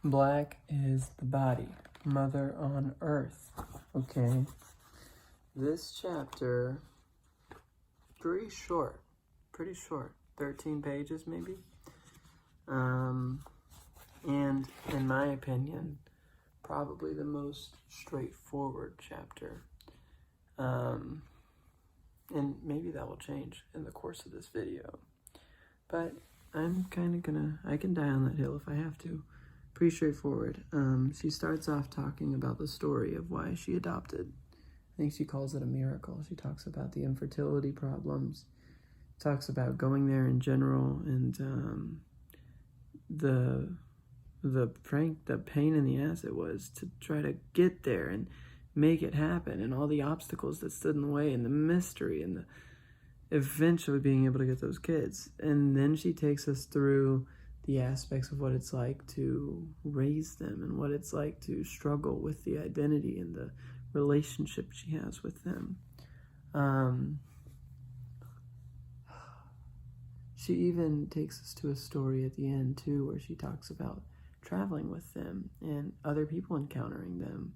Black is the body, mother on earth. Okay, this chapter, pretty short, 13 pages maybe. And in my opinion, probably the most straightforward chapter. And maybe that will change in the course of this video. But I'm kind of I can die on that hill if I have to. Pretty straightforward. She starts off talking about the story of why she adopted. I think she calls it a miracle. She talks about the infertility problems, talks about going there in general, and the pain in the ass it was to try to get there and make it happen, and all the obstacles that stood in the way, and the mystery, and the eventually being able to get those kids. And then she takes us through the aspects of what it's like to raise them and what it's like to struggle with the identity and the relationship she has with them. She even takes us to a story at the end too, where she talks about traveling with them and other people encountering them.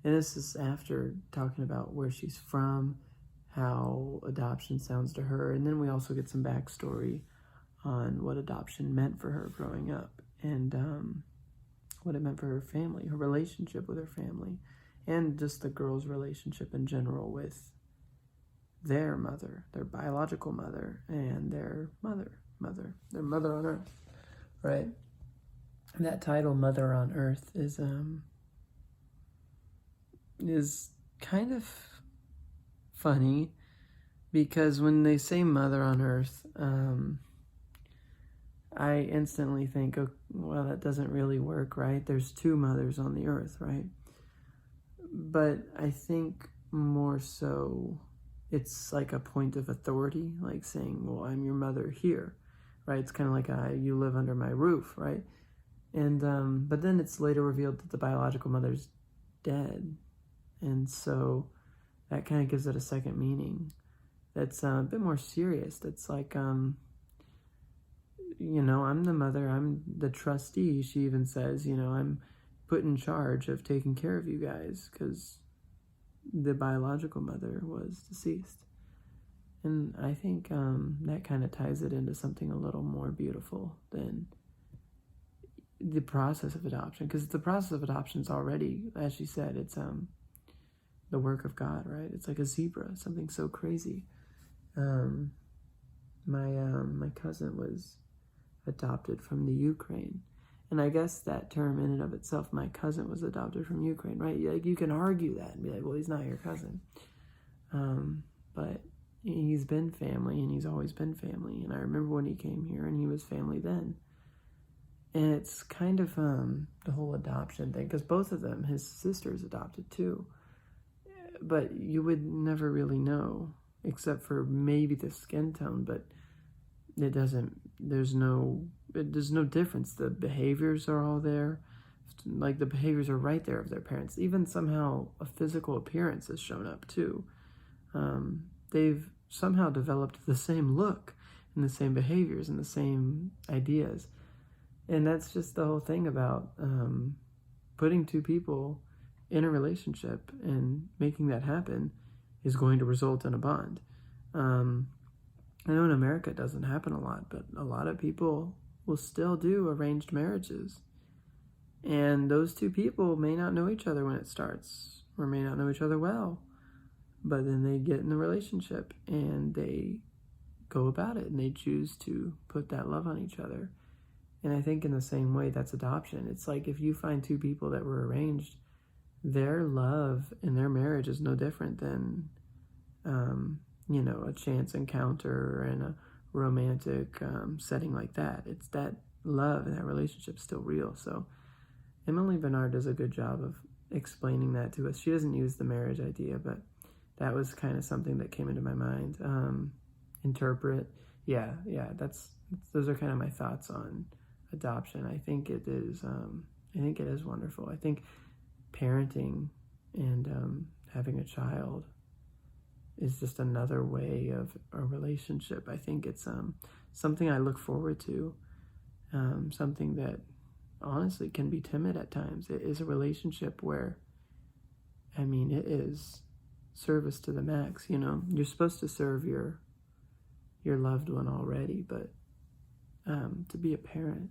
And this is after talking about where she's from, how adoption sounds to her, and then we also get some backstory on what adoption meant for her growing up, and what it meant for her family, her relationship with her family, and just the girl's relationship in general with their mother, their biological mother, and their mother on earth, right? And that title, Mother on Earth, is kind of funny, because when they say mother on earth, I instantly think, oh, well, that doesn't really work, right? There's two mothers on the earth, right? But I think more so it's like a point of authority, like saying, well, I'm your mother here, right? It's kind of like you live under my roof, right? And but then it's later revealed that the biological mother's dead, and so that kind of gives it a second meaning that's a bit more serious. That's like, I'm the mother, I'm the trustee. She even says, I'm put in charge of taking care of you guys because the biological mother was deceased. And I think that kind of ties it into something a little more beautiful than the process of adoption, because the process of adoption is already, as she said, it's the work of God, right? It's like a zebra, something so crazy. My cousin was adopted from the Ukraine, and I guess that term in and of itself, my cousin was adopted from Ukraine, right? Like, you can argue that and be like, well, he's not your cousin, but he's been family, and he's always been family. And I remember when he came here, and he was family then. And it's kind of the whole adoption thing, because both of them, his sisters, adopted too, but you would never really know, except for maybe the skin tone. But there's no difference. The behaviors are all there. Like, the behaviors are right there of their parents. Even somehow a physical appearance has shown up too. They've somehow developed the same look and the same behaviors and the same ideas. And that's just the whole thing about putting two people in a relationship and making that happen is going to result in a bond. I know in America it doesn't happen a lot, but a lot of people will still do arranged marriages. And those two people may not know each other when it starts, or may not know each other well, but then they get in the relationship and they go about it, and they choose to put that love on each other. And I think in the same way, that's adoption. It's like, if you find two people that were arranged, their love in their marriage is no different than, a chance encounter in a romantic setting like that. It's that love and that relationship still real. So Emily Bernard does a good job of explaining that to us. She doesn't use the marriage idea, but that was kind of something that came into my mind. Interpret. Yeah, those are kind of my thoughts on adoption. I think it is wonderful. I think parenting and having a child is just another way of a relationship. I think it's something I look forward to, something that honestly can be timid at times. It is a relationship where, I mean, it is service to the max, you know. You're supposed to serve your loved one already, but to be a parent,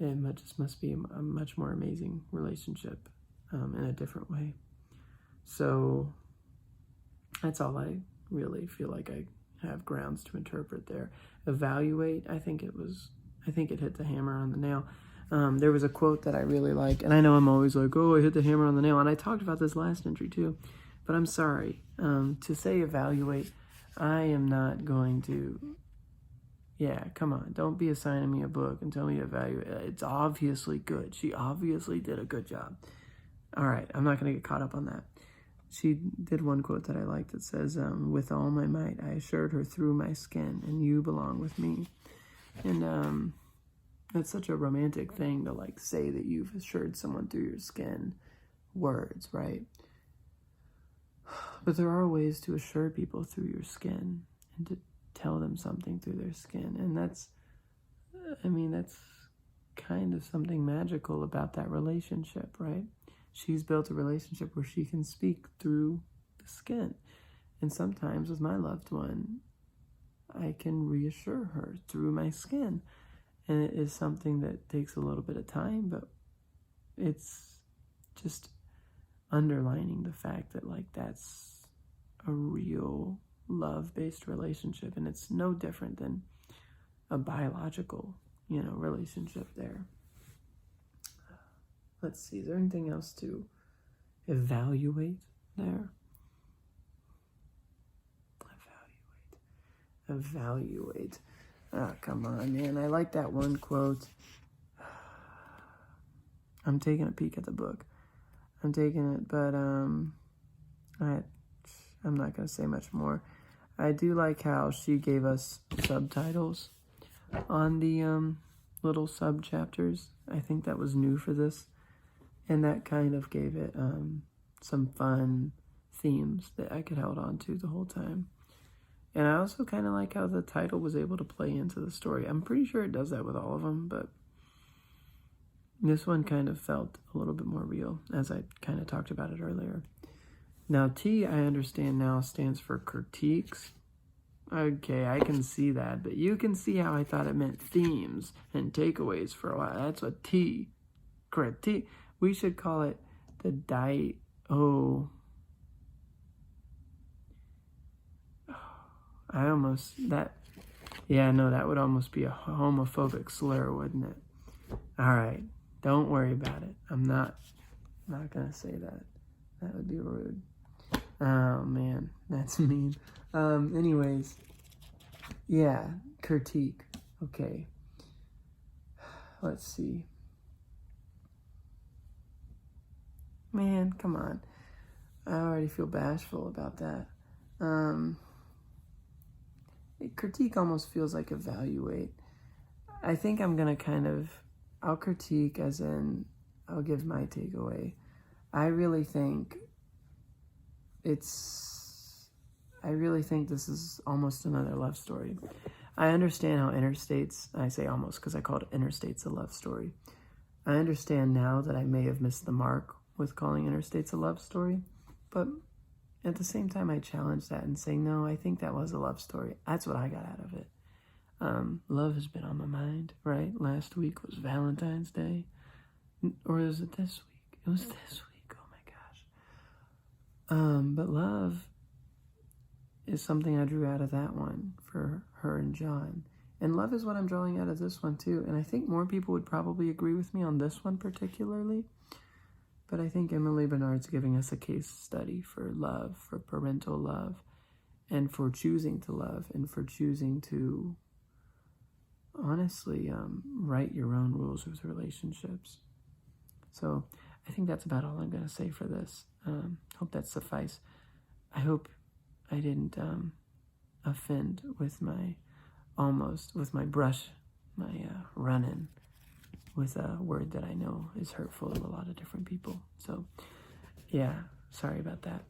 just must be a much more amazing relationship in a different way. So that's all I really feel like I have grounds to interpret there. Evaluate, I think it hit the hammer on the nail. There was a quote that I really like, and I know I'm always like, oh, I hit the hammer on the nail, and I talked about this last entry too, but I'm sorry. To say evaluate, I am not going to, come on, don't be assigning me a book and tell me to evaluate. It's obviously good. She obviously did a good job. All right, I'm not going to get caught up on that. She did one quote that I liked that says, with all my might, I assured her through my skin, and you belong with me. And it's such a romantic thing to like say that you've assured someone through your skin, words, right? But there are ways to assure people through your skin and to tell them something through their skin. And that's kind of something magical about that relationship, right? She's built a relationship where she can speak through the skin. And sometimes with my loved one, I can reassure her through my skin. And it is something that takes a little bit of time, but it's just underlining the fact that like that's a real love-based relationship. And it's no different than a biological, relationship there. Let's see, is there anything else to evaluate there? Evaluate. Oh, come on, man. I like that one quote. I'm taking a peek at the book. I'm taking it, but I'm not going to say much more. I do like how she gave us subtitles on the little sub-chapters. I think that was new for this. And that kind of gave it some fun themes that I could hold on to the whole time. And I also kind of like how the title was able to play into the story. I'm pretty sure it does that with all of them, but this one kind of felt a little bit more real, as I kind of talked about it earlier. Now, T, I understand now, stands for critiques. Okay, I can see that, but you can see how I thought it meant themes and takeaways for a while. That's what T, critique. We should call it the that would almost be a homophobic slur, wouldn't it? All right, don't worry about it. I'm not gonna say that. That would be rude. Oh man, that's mean. Anyways, yeah, critique. Okay, let's see. Man, come on. I already feel bashful about that. Critique almost feels like evaluate. I think I'm going to I'll critique as in, I'll give my takeaway. I really think this is almost another love story. I understand how Interstates, I say almost because I called Interstates a love story. I understand now that I may have missed the mark with calling Interstates a love story, but at the same time, I challenge that and say, no, I think that was a love story. That's what I got out of it. Love has been on my mind, right? Last week was Valentine's Day. Or is it this week? It was this week. Oh my gosh. But love is something I drew out of that one for her and John. And love is what I'm drawing out of this one too. And I think more people would probably agree with me on this one particularly. But I think Emily Bernard's giving us a case study for love, for parental love, and for choosing to love, and for choosing to, honestly, write your own rules with relationships. So I think that's about all I'm going to say for this. Hope that suffice. I hope I didn't offend with my run-in with a word that I know is hurtful to a lot of different people. So, yeah, sorry about that.